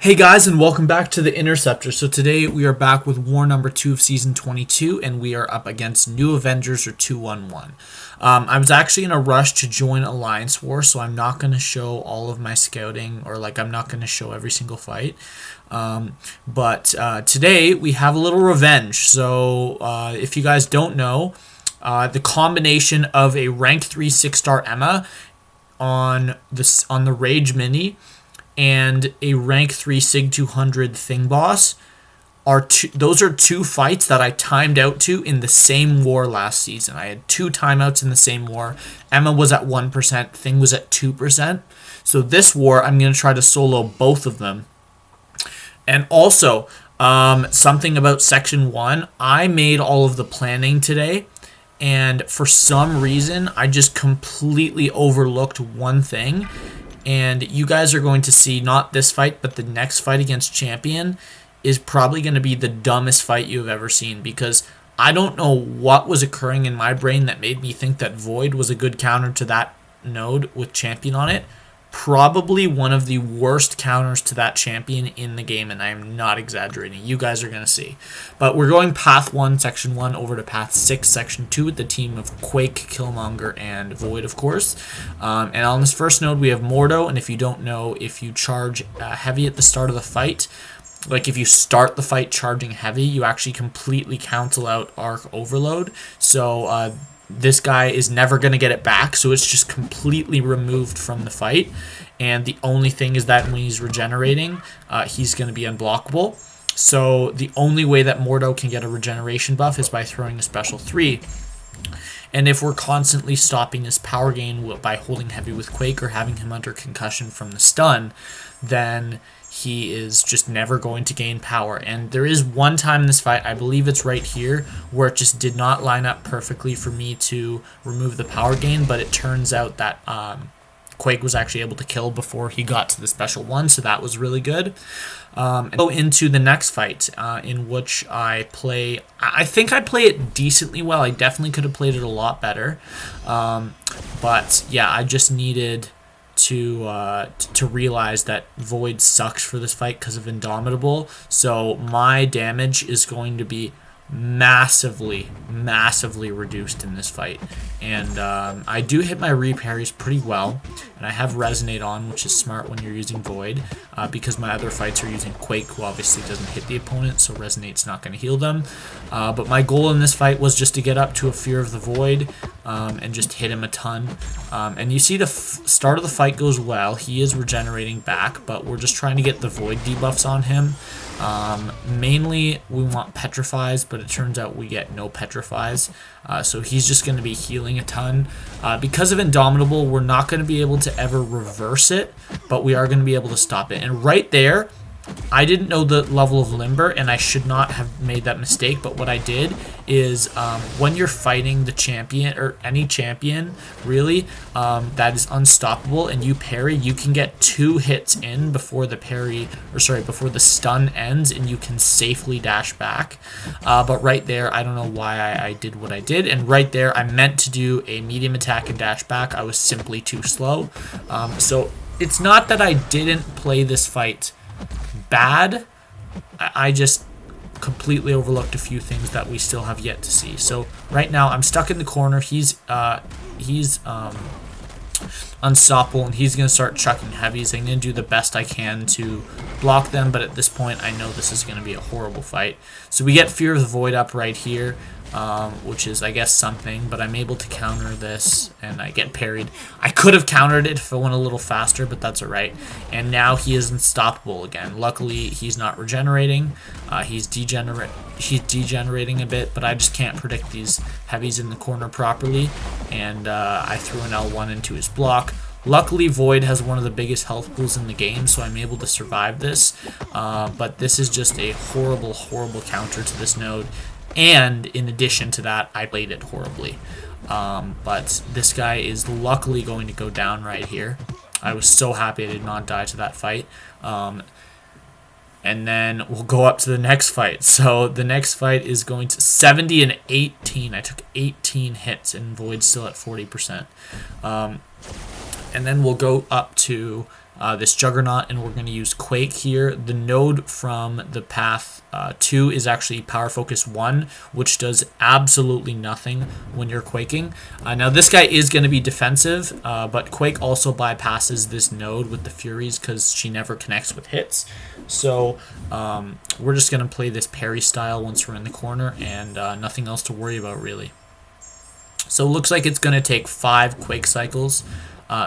Hey guys, and welcome back to the Interceptor. So today we are back with war number 2 of season 22, and we are up against New Avengers or 211. I was actually in a rush to join Alliance War, so I'm not going to show all of my scouting, or I'm not going to show every single fight. But today we have a little revenge. So if you guys don't know, the combination of a rank 3 6-star Emma on the Rage Mini and a rank 3 Sig 200 Thing Boss those are two fights that I timed out to in the same war last season. I had two timeouts in the same war. Emma was at 1%, Thing was at 2%. So this war, I'm going to try to solo both of them. And also, something about Section 1, I made all of the planning today, and for some reason, I just completely overlooked one thing. And you guys are going to see not this fight, but the next fight against Champion is probably going to be the dumbest fight you have ever seen, because I don't know what was occurring in my brain that made me think that Void was a good counter to that node with Champion on it. Probably one of the worst counters to that Champion in the game, and I am not exaggerating. You guys are going to see. But we're going Path 1, Section 1, over to Path 6, Section 2 with the team of Quake, Killmonger, and Void, of course. And on this first node, we have Mordo, and if you don't know, if you charge heavy at the start of the fight, like if you start the fight charging heavy, you actually completely cancel out Arc Overload. So this guy is never going to get it back, so it's just completely removed from the fight. And the only thing is that when he's regenerating, he's going to be unblockable. So the only way that Mordo can get a regeneration buff is by throwing a special 3. And if we're constantly stopping his power gain by holding heavy with Quake or having him under concussion from the stun, then he is just never going to gain power. And there is one time in this fight, I believe it's right here, where it just did not line up perfectly for me to remove the power gain, but it turns out that Quake was actually able to kill before he got to the special 1, so that was really good. And go into the next fight, in which I think I play it decently well. I definitely could have played it a lot better. But yeah, I just needed to realize that Void sucks for this fight because of Indomitable. So my damage is going to be massively reduced in this fight. And I do hit my reparries pretty well, and I have Resonate on, which is smart when you're using Void, because my other fights are using Quake, who obviously doesn't hit the opponent, so Resonate's not going to heal them. But my goal in this fight was just to get up to a Fear of the Void and just hit him a ton. And you see the start of the fight goes well. He is regenerating back, but we're just trying to get the Void debuffs on him. Mainly we want Petrifies, but it turns out we get no Petrifies, so he's just going to be healing a ton. Because of Indomitable, we're not going to be able to ever reverse it, but we are going to be able to stop it. And right there, I didn't know the level of Limber, and I should not have made that mistake, but what I did is when you're fighting the champion, or any champion, really, that is unstoppable, and you parry, you can get 2 hits in before the before the stun ends, and you can safely dash back. But right there, I don't know why I did what I did, and right there, I meant to do a medium attack and dash back. I was simply too slow. So it's not that I didn't play this fight bad, I just completely overlooked a few things that we still have yet to see. So right now I'm stuck in the corner. He's unstoppable, and he's going to start chucking heavies. I'm going to do the best I can to block them, but at this point I know this is going to be a horrible fight. So we get Fear of the Void up right here, which is, I guess, something, but I'm able to counter this, and I get parried. I could have countered it if I went a little faster, but that's alright. And now he is unstoppable again. Luckily, he's not regenerating. He's degenerating a bit, but I just can't predict these heavies in the corner properly, and I threw an L1 into his block. Luckily, Void has one of the biggest health pools in the game, so I'm able to survive this. But this is just a horrible counter to this node. And in addition to that, I played it horribly. But this guy is luckily going to go down right here. I was so happy I did not die to that fight. And then we'll go up to the next fight. So the next fight is going to 70 and 18. I took 18 hits, and Void's still at 40%. And then we'll go up to this Juggernaut, and we're going to use Quake here. The node from the path 2 is actually Power Focus 1, which does absolutely nothing when you're quaking. Now this guy is going to be defensive, but Quake also bypasses this node with the Furies because she never connects with hits. So we're just going to play this parry style once we're in the corner, and nothing else to worry about really. So it looks like it's going to take 5 Quake cycles.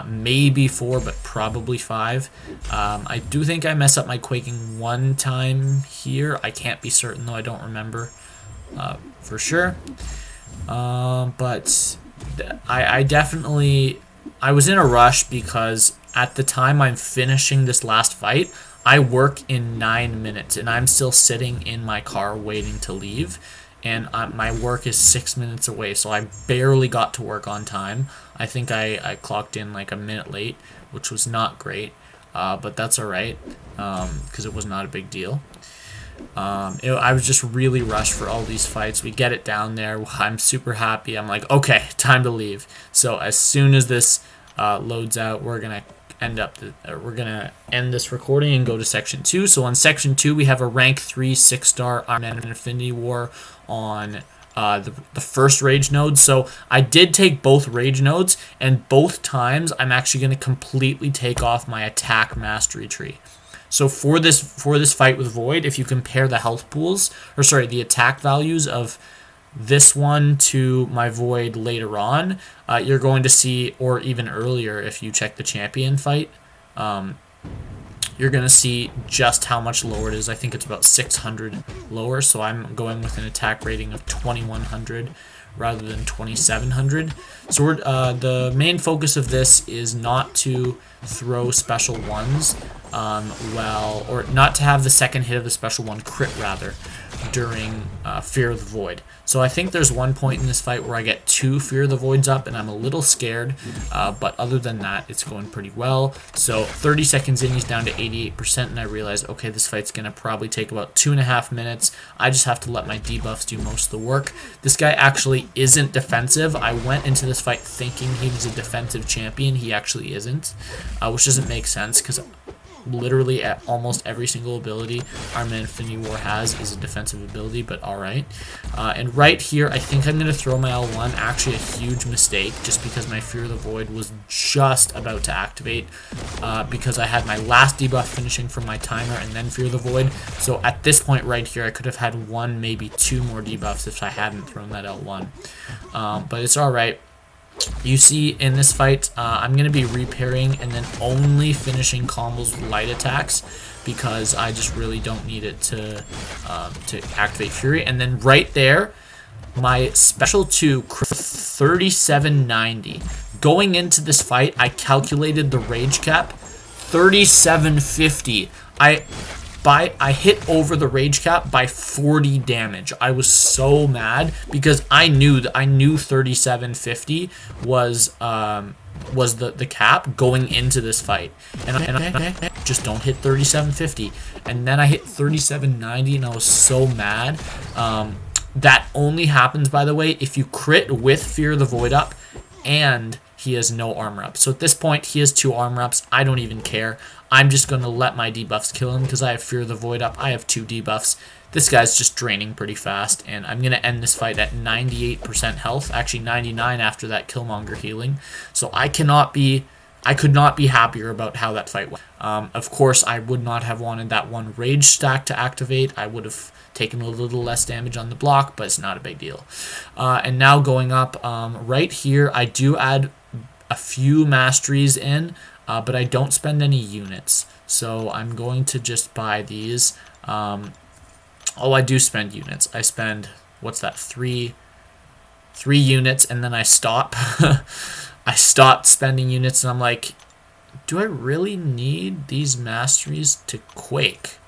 Maybe 4, but probably 5. I do think I mess up my quaking one time here. I can't be certain though. I don't remember for sure. But I definitely... I was in a rush because at the time I'm finishing this last fight, I work in 9 minutes and I'm still sitting in my car waiting to leave. And my work is 6 minutes away, so I barely got to work on time. I think I clocked in like a minute late, which was not great, but that's alright, because it was not a big deal. I was just really rushed for all these fights. We get it down there. I'm super happy. I'm like, okay, time to leave. So as soon as this loads out, we're gonna end this recording and go to section 2. So on section 2, we have a rank 3 6-star Iron Man Infinity War on the first rage node. So I did take both rage nodes, and both times I'm actually going to completely take off my attack mastery tree. So for this fight with Void, if you compare the health pools, or sorry, the attack values of this one to my Void later on, you're going to see, or even earlier if you check the champion fight, you're going to see just how much lower it is. I think it's about 600 lower, so I'm going with an attack rating of 2100 rather than 2700. So the main focus of this is not to throw special ones, or not to have the second hit of the special one crit rather during Fear of the Void. So I think there's one point in this fight where I get 2 Fear of the Voids up and I'm a little scared, but other than that, it's going pretty well. So 30 seconds in, he's down to 88%, and I realized, okay, this fight's going to probably take about 2.5 minutes. I just have to let my debuffs do most of the work. This guy actually isn't defensive. I went into this fight thinking he was a defensive champion. He actually isn't, which doesn't make sense because literally at almost every single ability Iron Man Infinity War has is a defensive ability, but alright. And right here, I think I'm going to throw my L1, actually a huge mistake, just because my Fear of the Void was just about to activate, because I had my last debuff finishing from my timer and then Fear of the Void. So at this point right here, I could have had 1, maybe 2 more debuffs if I hadn't thrown that L1. But it's alright. You see in this fight, I'm going to be repairing and then only finishing combos with light attacks because I just really don't need it to activate Fury. And then right there, my special 2, 3790. Going into this fight, I calculated the rage cap, 3750. I hit over the rage cap by 40 damage. I was so mad because I knew 3750 was the cap going into this fight, and I just don't hit 3750, and then I hit 3790, and I was so mad. That only happens, by the way, if you crit with Fear of the Void up and he has no armor up. So at this point, he has 2 armor ups. I don't even care. I'm just going to let my debuffs kill him because I have Fear of the Void up. I have 2 debuffs. This guy's just draining pretty fast, and I'm going to end this fight at 98% health. Actually, 99 after that Killmonger healing. So I could not be happier about how that fight went. Of course, I would not have wanted that 1 rage stack to activate. I would have taken a little less damage on the block, but it's not a big deal. And now going up, right here, I do add a few masteries in, but I don't spend any units. So I'm going to just buy these. I do spend units. I spend, what's that, 3 units, and then I stop. I stopped spending units, and I'm like, do I really need these masteries to Quake?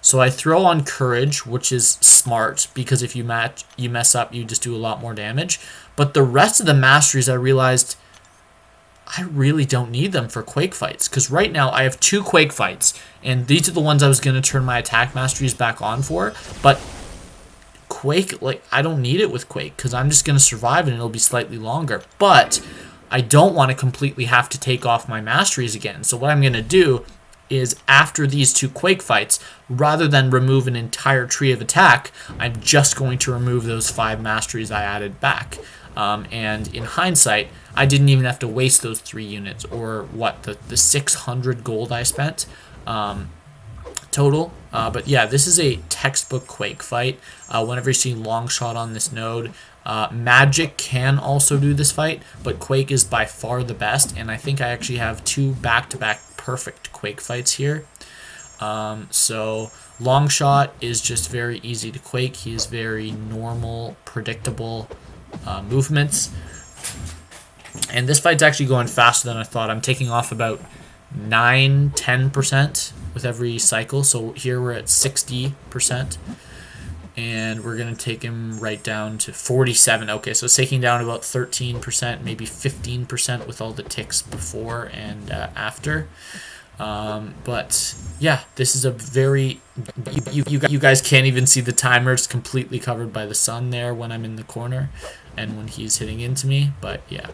So I throw on Courage, which is smart, because if you mess up, you just do a lot more damage. But the rest of the masteries, I realized I really don't need them for Quake fights, because right now I have 2 Quake fights, and these are the ones I was going to turn my attack masteries back on for, but Quake, like, I don't need it with Quake, because I'm just going to survive and it'll be slightly longer. But I don't want to completely have to take off my masteries again. So what I'm going to do is, after these 2 Quake fights, rather than remove an entire tree of attack, I'm just going to remove those 5 masteries I added back. And in hindsight, I didn't even have to waste those 3 units, or what, the 600 gold I spent total. But yeah, this is a textbook Quake fight. Whenever you see Longshot on this node, Magic can also do this fight, but Quake is by far the best, and I think I actually have 2 back-to-back perfect Quake fights here. So Longshot is just very easy to Quake. He has very normal, predictable movements. And this fight's actually going faster than I thought. I'm taking off about 9-10% with every cycle. So here we're at 60%. And we're going to take him right down to 47. Okay, so it's taking down about 13%, maybe 15% with all the ticks before and after. But yeah, this is a very... You guys can't even see the timer. It's completely covered by the sun there when I'm in the corner and when he's hitting into me. But yeah,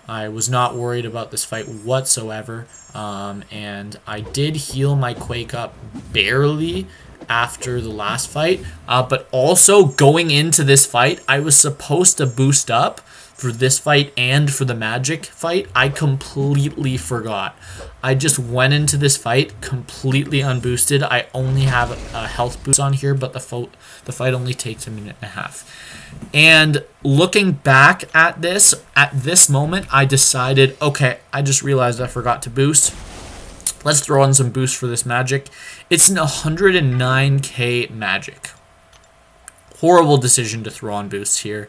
I was not worried about this fight whatsoever. And I did heal my Quake up barely after the last fight, but also going into this fight, I was supposed to boost up for this fight and for the Magic fight. I completely forgot. I just went into this fight completely unboosted. I only have a health boost on here, but the fight only takes a minute and a half. And looking back at this moment, I decided, okay, I just realized I forgot to boost. Let's throw on some boost for this Magic. It's an 109k Magic. Horrible decision to throw on boosts here.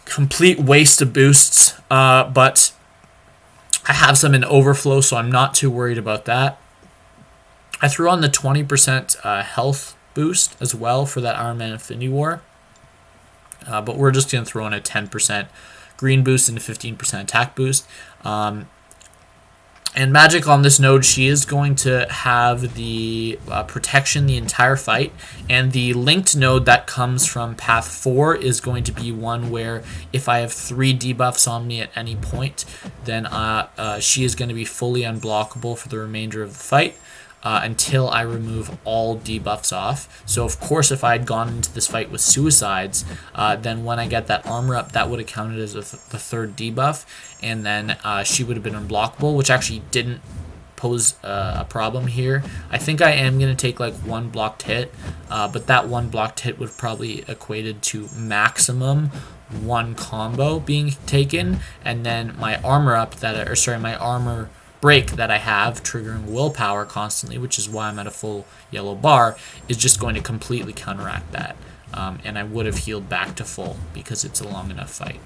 Complete waste of boosts, but I have some in overflow, so I'm not too worried about that. I threw on the 20% health boost as well for that Iron Man Infinity War, but we're just going to throw in a 10% green boost and a 15% attack boost. And Magic on this node, she is going to have the protection the entire fight. And the linked node that comes from path 4 is going to be one where if I have 3 debuffs on me at any point, then she is going to be fully unblockable for the remainder of the fight until I remove all debuffs off. So of course, if I had gone into this fight with suicides, then when I get that armor up, that would have counted as the 3rd debuff, and then she would have been unblockable, which actually didn't pose a problem here. I think I am going to take like 1 blocked hit, but that 1 blocked hit would probably equated to maximum 1 combo being taken, and then my armor up my armor break that I have triggering willpower constantly, which is why I'm at a full yellow bar, is just going to completely counteract that. And I would have healed back to full because it's a long enough fight.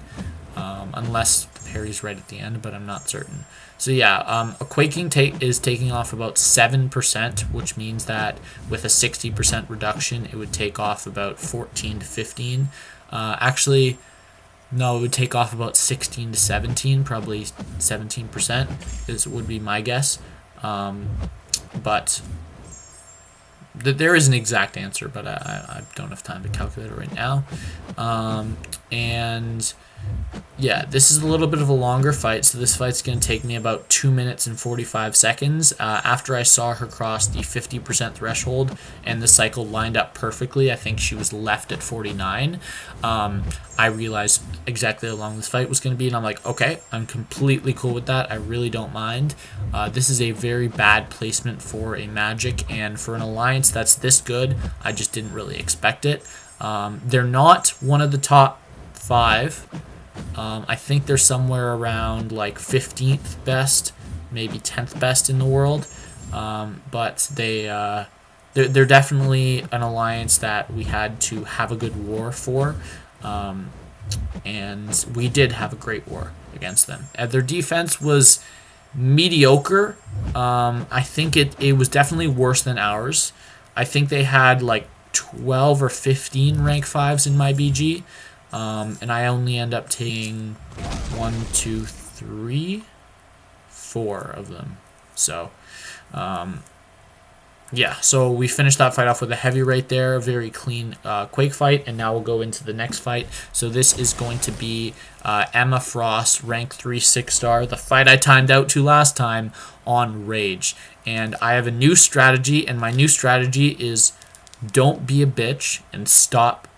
Unless the parry's right at the end, but I'm not certain. So yeah, a Quaking is taking off about 7%, which means that with a 60% reduction, it would take off about 14 to 15. Actually, no, it would take off about 16 to 17, probably 17% would be my guess. But there is an exact answer, but I don't have time to calculate it right now. And yeah, this is a little bit of a longer fight, so this fight's going to take me about 2 minutes and 45 seconds. After I saw her cross the 50% threshold and the cycle lined up perfectly, I think she was left at 49, I realized exactly how long this fight was going to be, and I'm like, okay, I'm completely cool with that. I really don't mind. This is a very bad placement for a Magic, and for an Alliance that's this good, I just didn't really expect it. They're not one of the top 5. I think they're somewhere around like 15th best, maybe 10th best in the world. But they're definitely an alliance that we had to have a good war for. And we did have a great war against them. Their defense was mediocre. I think it was definitely worse than ours. I think they had like 12 or 15 rank 5s in my BG. And I only end up taking 1, 2, 3, 4 of them. So, yeah, so we finished that fight off with a heavy right there, a very clean Quake fight, and now we'll go into the next fight. So this is going to be Emma Frost, rank 3 6-star, the fight I timed out to last time on Rage. And I have a new strategy, and my new strategy is don't be a bitch and stop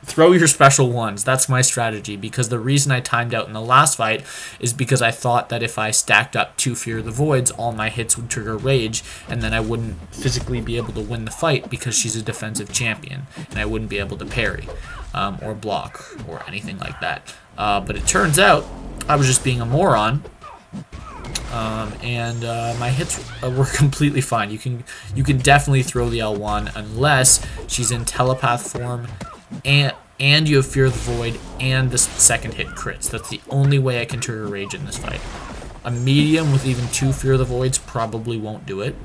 throw your special ones. That's my strategy, because the reason I timed out in the last fight is because I thought that if I stacked up 2 Fear the Voids, all my hits would trigger Rage, and then I wouldn't physically be able to win the fight because she's a defensive champion, and I wouldn't be able to parry or block or anything like that. But it turns out I was just being a moron. My hits were completely fine. You can definitely throw the L1 unless she's in telepath form and you have Fear of the Void and the second hit crits. That's the only way I can trigger Rage in this fight. A medium with even 2 Fear of the Voids probably won't do it,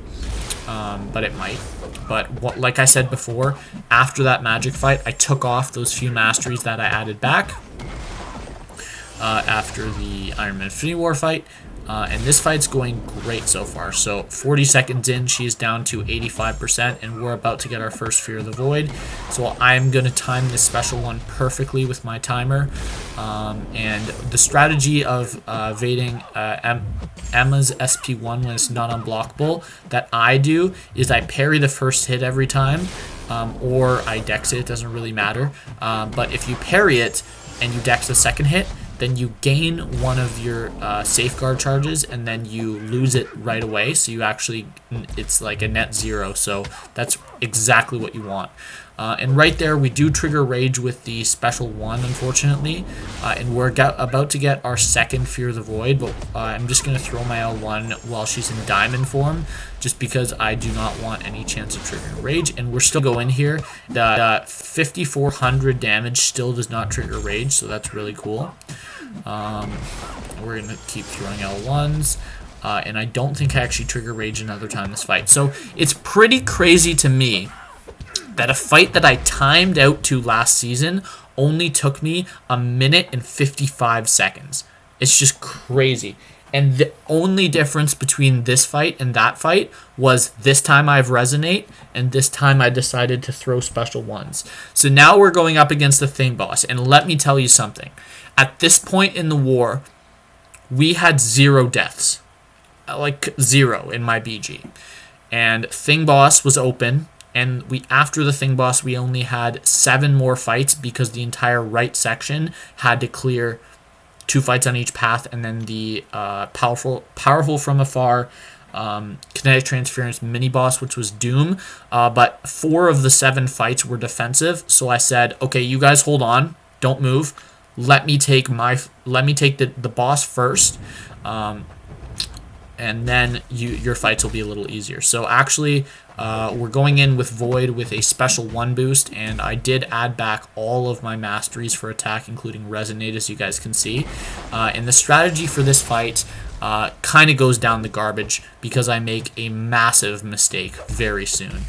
but it might. But like I said before, after that magic fight, I took off those few masteries that I added back after the Iron Man Infinity War fight. And this fight's going great so far. So 40 seconds in, she's down to 85%, and we're about to get our first Fear of the Void. So I'm going to time this special one perfectly with my timer. And the strategy of evading Emma's SP1 when it's not unblockable that I do is I parry the first hit every time, or I dex it. It doesn't really matter. But if you parry it and you dex the second hit, then you gain one of your safeguard charges, and then you lose it right away. So you actually, it's like a net 0. So that's exactly what you want. And right there, we do trigger Rage with the special 1, unfortunately. And we're about to get our second Fear of the Void, but I'm just going to throw my L1 while she's in diamond form, just because I do not want any chance of triggering Rage. And we're still going here. The 5,400 damage still does not trigger Rage, so that's really cool. We're going to keep throwing L1s. And I don't think I actually trigger Rage another time this fight. So it's pretty crazy to me that a fight that I timed out to last season only took me 1 minute and 55 seconds. It's just crazy. And the only difference between this fight and that fight was this time I have Resonate, and this time I decided to throw special ones. So now we're going up against the Thing boss, and let me tell you something. At this point in the war, we had 0 deaths. Like 0 in my BG. And Thing boss was open. And after the Thing boss, we only had 7 more fights because the entire right section had to clear 2 fights on each path, and then the powerful from afar kinetic transference mini boss, which was Doom. But 4 of the 7 fights were defensive, so I said, okay, you guys hold on, don't move. Let me take the boss first. And then your fights will be a little easier. So actually, we're going in with Void with a special 1 boost, and I did add back all of my masteries for attack, including Resonate, as you guys can see. And the strategy for this fight kind of goes down the garbage because I make a massive mistake very soon.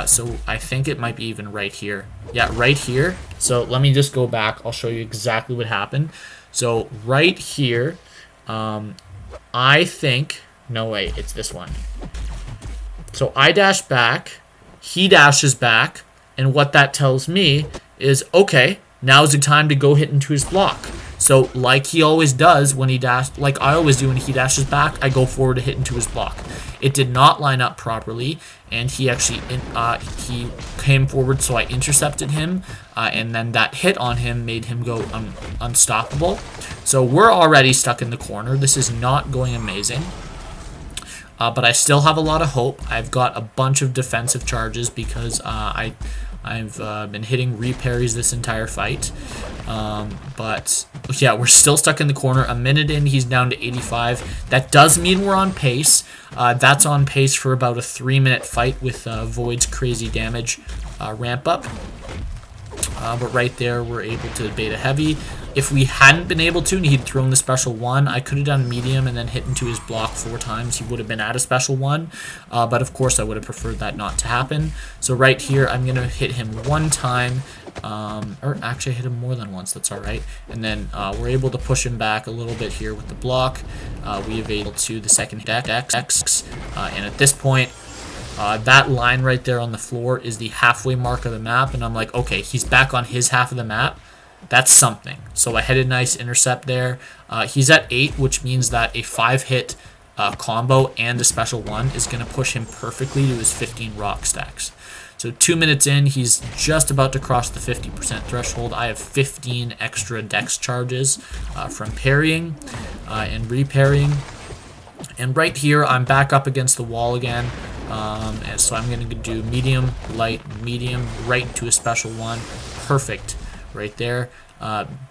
So I think it might be even right here. Yeah, right here. So let me just go back. I'll show you exactly what happened. So right here, I think... No, wait, it's this one. So I dash back, he dashes back, and what that tells me is, okay, now's the time to go hit into his block. So like he always does when he like I always do when he dashes back, I go forward to hit into his block. It did not line up properly, and he actually he came forward, so I intercepted him, and then that hit on him made him go unstoppable. So we're already stuck in the corner. This is not going amazing. But I still have a lot of hope. I've got a bunch of defensive charges because I've been hitting reparries this entire fight. But yeah, we're still stuck in the corner. A minute in, he's down to 85. That does mean we're on pace. That's on pace for about a 3-minute fight with Void's crazy damage ramp up. But right there, we're able to bait a heavy. If we hadn't been able to, and he'd thrown the special 1, I could have done medium and then hit into his block 4 times. He would have been at a special 1, but of course I would have preferred that not to happen. So right here, I'm going to hit him 1 time, or actually I hit him more than once, that's alright. And then we're able to push him back a little bit here with the block. We evade to the second dex, and at this point, that line right there on the floor is the halfway mark of the map, and I'm like, okay, he's back on his half of the map. That's something. So I had a nice intercept there. He's at 8, which means that a 5-hit combo and a special 1 is going to push him perfectly to his 15 rock stacks. So 2 minutes in, he's just about to cross the 50% threshold. I have 15 extra dex charges from parrying and reparrying. And right here, I'm back up against the wall again. And so I'm going to do medium, light, medium, right into a special 1. Perfect. Right there,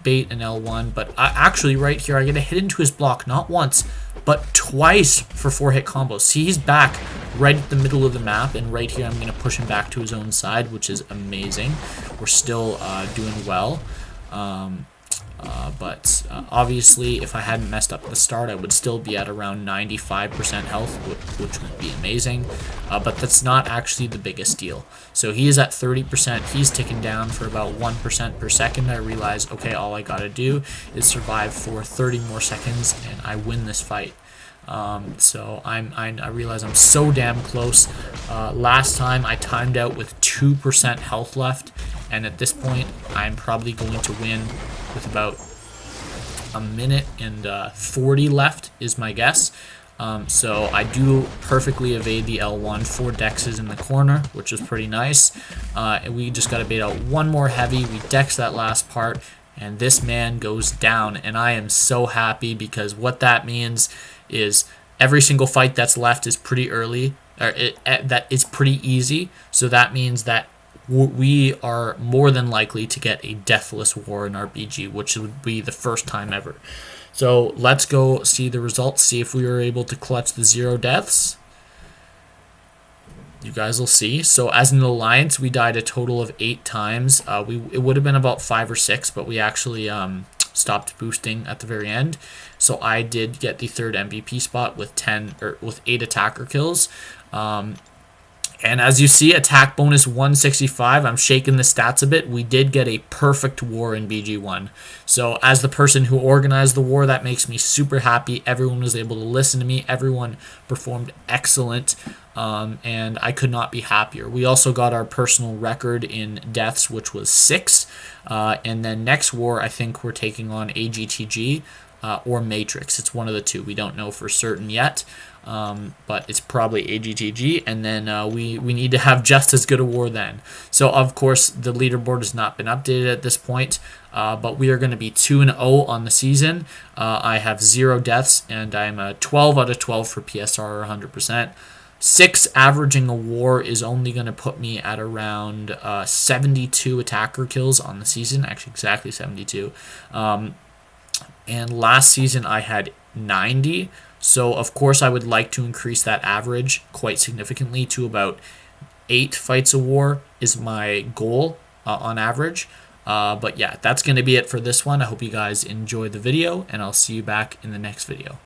bait an L1, but actually right here I get a hit into his block not once but twice for 4-hit combos. See, he's back right at the middle of the map, and right here I'm going to push him back to his own side, which is amazing. We're still doing well. But obviously, if I hadn't messed up at the start, I would still be at around 95% health, which would be amazing. But that's not actually the biggest deal. So he is at 30%. He's ticking down for about 1% per second. I realize, okay, all I gotta do is survive for 30 more seconds, and I win this fight. So I realize I'm so damn close. Last time I timed out with 2% health left, and at this point I'm probably going to win with about a minute and 40 left is my guess. So I do perfectly evade the L1, 4 dexes in the corner, which is pretty nice. And we just got to bait out 1 more heavy. We dex that last part, and this man goes down, and I am so happy because what that means is every single fight that's left is pretty early, or that is pretty easy. So that means that we are more than likely to get a deathless war in RPG, which would be the first time ever. So let's go see the results, see if we were able to clutch the 0 deaths. You guys will see. So as an alliance, we died a total of 8 times. It would have been about 5 or 6, but we actually stopped boosting at the very end. So I did get the 3rd MVP spot with 8 attacker kills. And as you see, attack bonus 165. I'm shaking the stats a bit. We did get a perfect war in BG1. So as the person who organized the war, that makes me super happy. Everyone was able to listen to me. Everyone performed excellent. And I could not be happier. We also got our personal record in deaths, which was 6. And then next war, I think we're taking on AGTG or Matrix. It's one of the two. We don't know for certain yet. But it's probably AGTG, and then we need to have just as good a war then. So of course the leaderboard has not been updated at this point, but we are going to be 2-0 on the season. I have 0 deaths, and I'm a 12 out of 12 for PSR, 100%. 6 averaging a war is only going to put me at around 72 attacker kills on the season, actually exactly 72. And last season I had 90. So, of course, I would like to increase that average quite significantly to about 8 fights a war is my goal on average. But yeah, that's going to be it for this one. I hope you guys enjoyed the video, and I'll see you back in the next video.